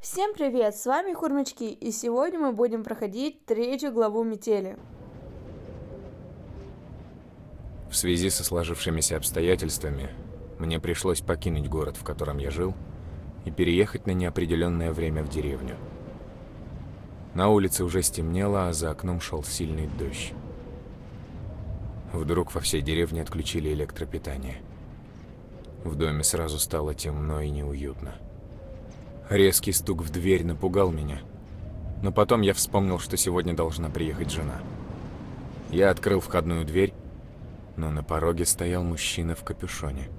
Всем привет, с вами Хурмачки, и сегодня мы будем проходить третью главу Метели. В связи со сложившимися обстоятельствами, мне пришлось покинуть город, в котором я жил, и переехать на неопределенное время в деревню. На улице уже стемнело, а за окном шел сильный дождь. Вдруг во всей деревне отключили электропитание. В доме сразу стало темно и неуютно. Резкий стук в дверь напугал меня, но потом я вспомнил, что сегодня должна приехать жена. Я открыл входную дверь, но на пороге стоял мужчина в капюшоне.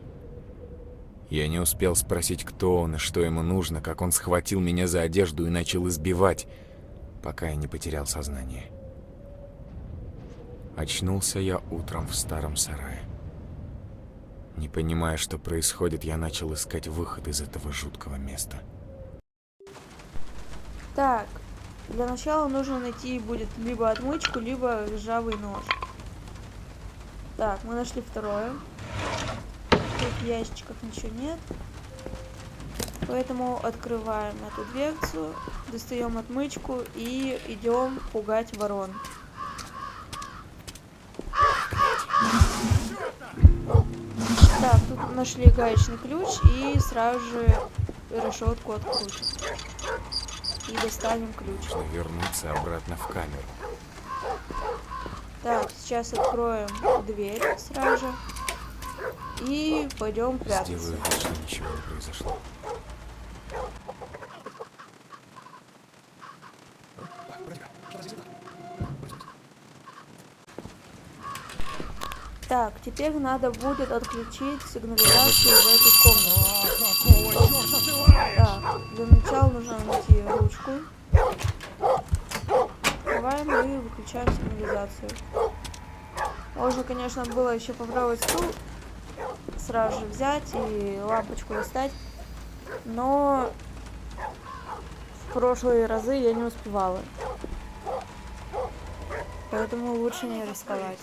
Я не успел спросить, кто он и что ему нужно, как он схватил меня за одежду и начал избивать, пока я не потерял сознание. Очнулся я утром в старом сарае. Не понимая, что происходит, я начал искать выход из этого жуткого места. Так, для начала нужно найти будет либо отмычку, либо ржавый нож. Так, мы нашли второе. Тут в ящичках ничего нет. Поэтому открываем эту дверцу, достаем отмычку и идем пугать ворон. Так, тут нашли гаечный ключ и сразу же решетку открутим. И достанем ключ. Нужно вернуться обратно в камеру. Так, сейчас откроем дверь сразу же. И пойдем прятаться. Сделаю вид, что ничего не произошло. Так, теперь надо будет отключить сигнализацию в этой комнате. Так, для начала нужно найти ручку. Открываем и выключаем сигнализацию. Можно, конечно, было еще попробовать стул сразу же взять и лампочку достать, но в прошлые разы я не успевала. Поэтому лучше не рисковать.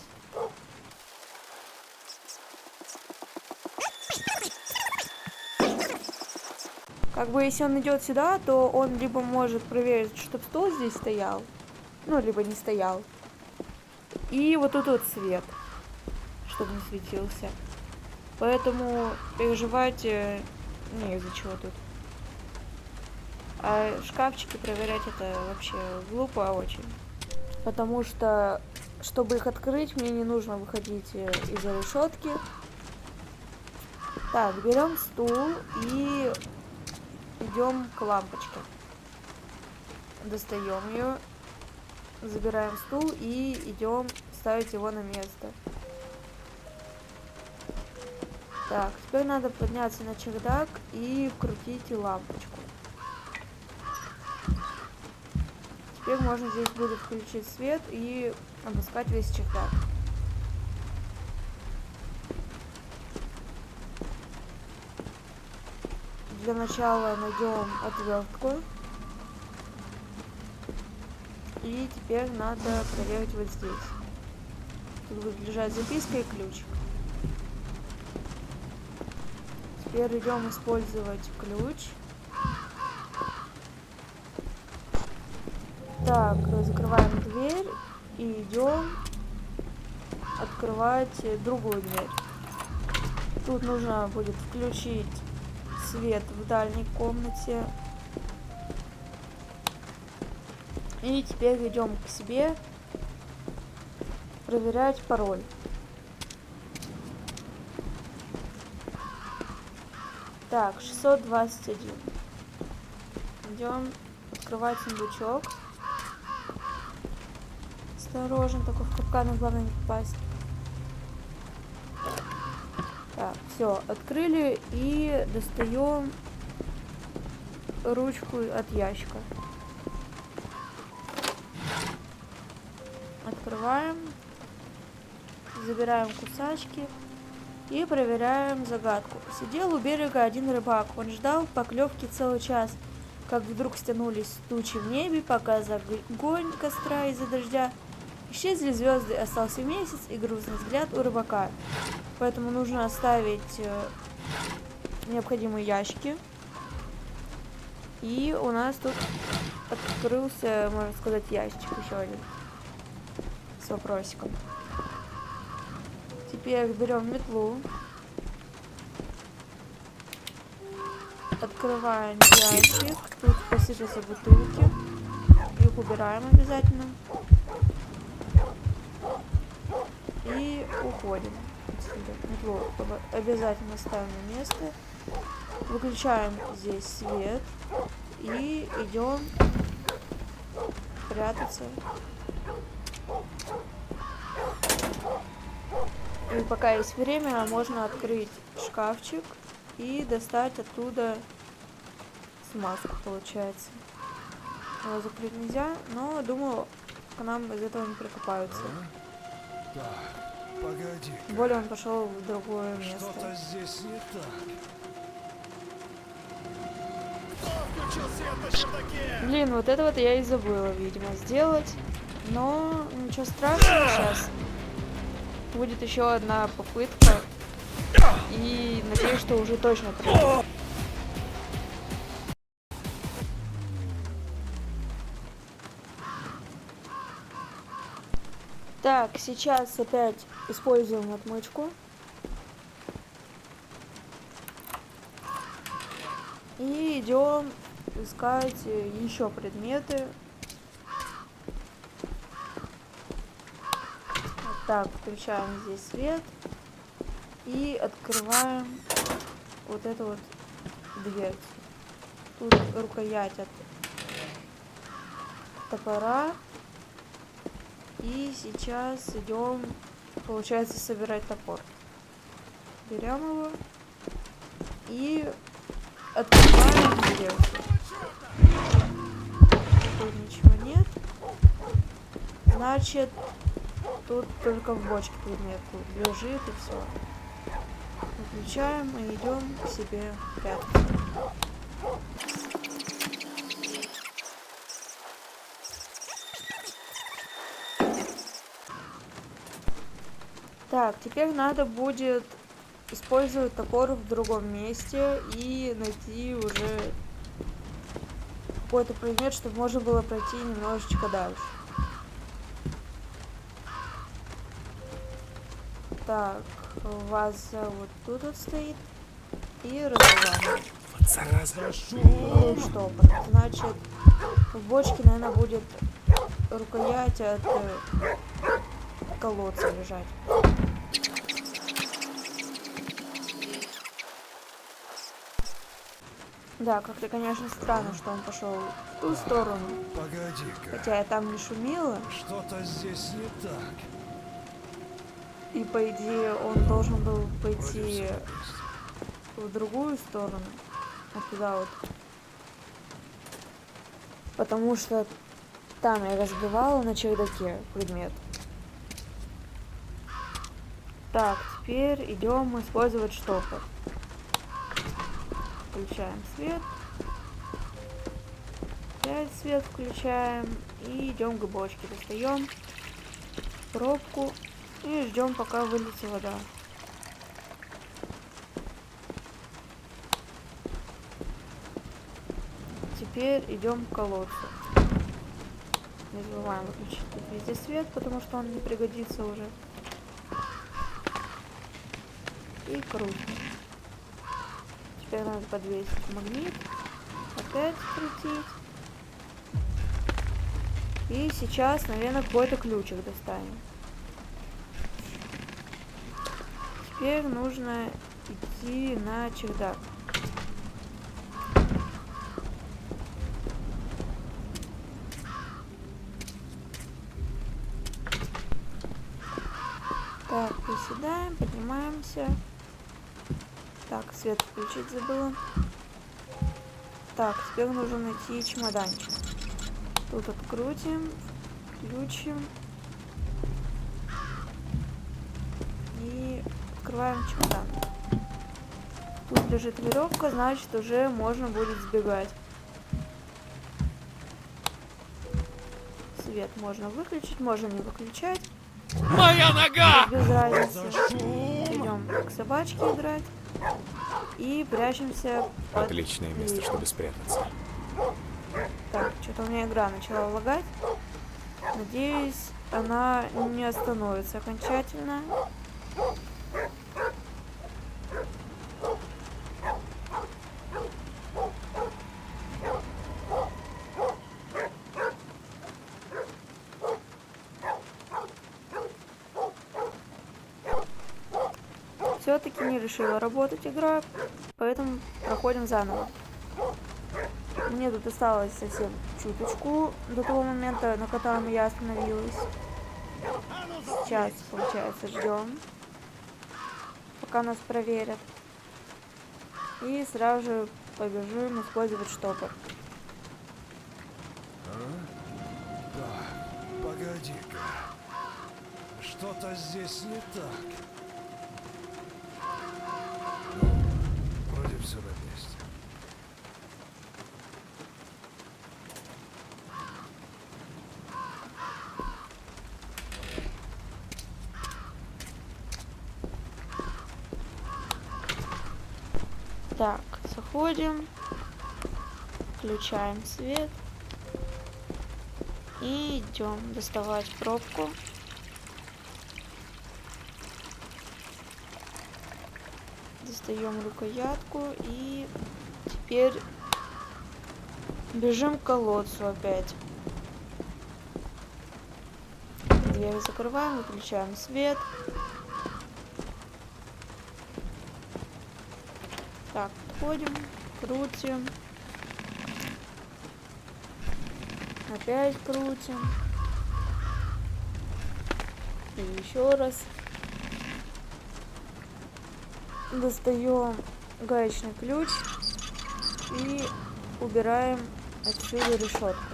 Как бы если он идет сюда, то он либо может проверить, чтобы стол здесь стоял, ну, либо не стоял. И вот тут вот свет, чтобы не светился. Поэтому переживать не из-за чего тут. А шкафчики проверять это вообще глупо очень. Потому что, чтобы их открыть, мне не нужно выходить из-за решетки. Так, берем стул и идем к лампочке. Достаем ее, забираем стул и идем ставить его на место. Так, теперь надо подняться на чердак и вкрутить лампочку. Теперь можно здесь будет включить свет и обыскать весь чердак. Для начала найдем отвертку. И теперь надо проверить вот здесь. Тут будет лежать записка и ключик. Теперь идем использовать ключ. Так, закрываем дверь и идем открывать другую дверь. Тут нужно будет включить свет в дальней комнате. И теперь идем к себе проверять пароль. Так, 621. Идем открывать сундучок. Осторожно, только в капканы главное не попасть. Так, все, открыли и достаем ручку от ящика. Открываем, забираем кусачки и проверяем загадку. Сидел у берега один рыбак, он ждал поклевки целый час, как вдруг стянулись тучи в небе, показав огонь костра из-за дождя. Исчезли звезды, остался месяц и грустный взгляд у рыбака. Поэтому нужно оставить необходимые ящики. И у нас тут открылся, можно сказать, ящик еще один с вопросиком. Теперь берем метлу, открываем ящик, тут посыпятся бутылки, их убираем обязательно и уходим отсюда. Метлу обязательно ставим на место, выключаем здесь свет и идем прятаться. И пока есть время, можно открыть шкафчик и достать оттуда смазку, получается. Его закрыть нельзя, но думаю, к нам из этого не прикопаются. Так, погоди. Тем более он пошел в другое место. Что-то здесь не так. Блин, вот это вот я и забыла, видимо, сделать. Но ничего страшного, сейчас будет еще одна попытка. И надеюсь, что уже точно пройдет. Так, сейчас опять используем отмычку. И идем искать еще предметы. Вот так, включаем здесь свет. И открываем вот эту вот дверь. Тут рукоять от топора. И сейчас идем, получается, собирать топор. Берем его и открываем дверь. Тут ничего нет. Значит, тут только в бочке предмет тут лежит и все. Выключаем и идем к себе прятаться. Так, теперь надо будет использовать топор в другом месте и найти уже какой-то предмет, чтобы можно было пройти немножечко дальше. Так, ваза вот тут вот стоит и разбиваем. Вот зараза. Штопор. Значит, в бочке, наверное, будет рукоять от колодца лежать. Да, как-то, конечно, странно, что он пошел в ту сторону. Погоди-ка. Хотя я там не шумела. Что-то здесь не так. И, по идее, он должен был Вроде пойти всё на месте. в другую сторону. Вот туда вот. Потому что там я разбивала на чердаке предмет. Так, теперь идем использовать штопор. Включаем свет. Опять свет включаем. И идем к бочке. Достаем пробку. И ждем, пока выльется вода. Теперь идем к колодцу. Не забываем выключить тут везде свет, потому что он не пригодится уже. И крутим. Теперь надо подвесить магнит. Опять крутить. И сейчас, наверное, какой-то ключик достанем. Теперь нужно идти на чердак. Так, приседаем, поднимаемся. Так, свет включить забыла. Так, теперь нужно найти чемоданчик. Тут открутим, включим. И открываем чемодан. Тут лежит веревка, значит, уже можно будет сбегать. Свет можно выключить, можно не выключать. Моя нога! Без разницы. Идем к собачке играть. И прячемся под Отличное место, дверью. чтобы спрятаться. Что-то у меня игра начала лагать. Надеюсь, она не остановится окончательно. Все-таки не решила работать игра, поэтому проходим заново. Мне тут осталось совсем чуточку до того момента, на котором я остановилась. Сейчас, получается, ждем, пока нас проверят. И сразу же побежим использовать штопор. Так, погоди-ка. Что-то здесь не так. Ну, вроде все на месте. Так, заходим, включаем свет и идем доставать пробку. Достаем рукоятку и теперь бежим к колодцу опять. Дверь закрываем, выключаем свет. Так, подходим, крутим. Опять крутим. И еще раз. Достаем гаечный ключ и убираем отсюда решетку.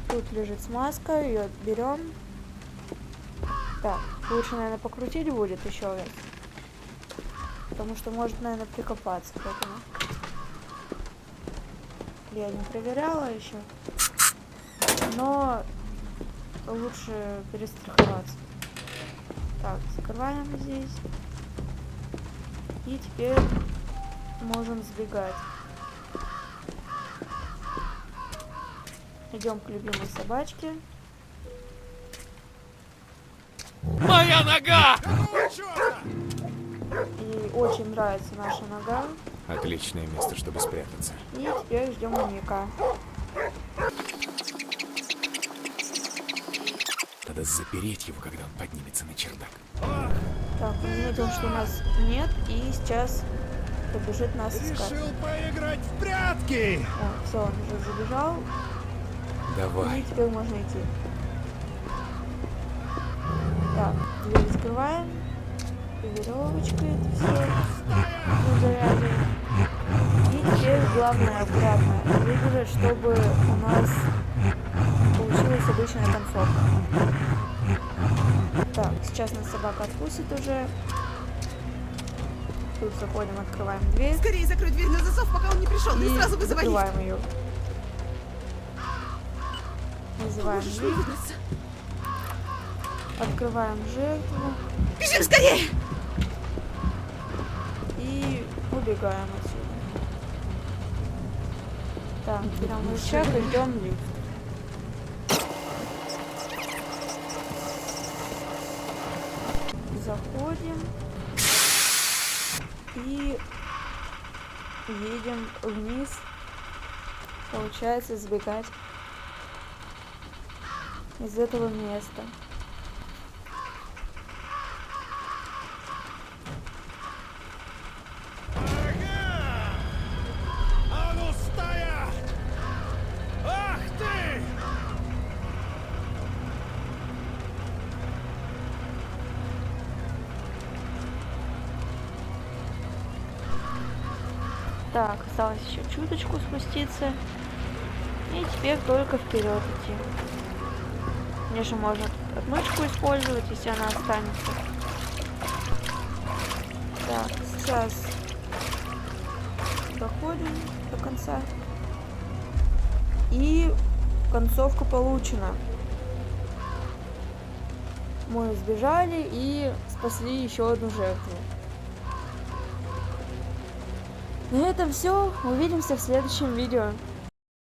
Тут лежит смазка, ее берем. Так, лучше, наверное, покрутить будет еще раз. Потому что может, наверное, прикопаться к этому. Я не проверяла еще. Но лучше перестраховаться. Так, закрываем здесь. И теперь можем сбегать. Идем к любимой собачке. Моя нога! И очень нравится наша нога. Отличное место, чтобы спрятаться. И теперь ждем маньяка. Надо запереть его, когда он поднимется на чердак. Так, он заметил, что у нас нет, и сейчас побежит нас искать. Решил поиграть в прятки! О, все, он уже забежал. Давай. И теперь можно идти. Так, дверь закрываем. И веревочкой это все завязываем. И теперь главное аккуратно выбежать, чтобы у нас получилась обычная концовка. Так, сейчас нас собака откусит уже. Тут заходим, открываем дверь. Скорее закрой дверь на засов, пока он не пришел, и сразу вызывай лифт. закрываем ее. Вызываем Можешь лифт. вывернуться. Открываем жертву Бежим скорее! и убегаем отсюда. Так, берем рычаг и ждем лифт. Заходим и едем вниз. Получается сбегать из этого места. А ну стоять! Ах ты! Так, осталось еще чуточку спуститься. И теперь только вперед идти. Конечно, можно отмычку использовать, если она останется. Так, сейчас доходим до конца. И концовка получена. Мы сбежали и спасли еще одну жертву. На этом все. Увидимся в следующем видео.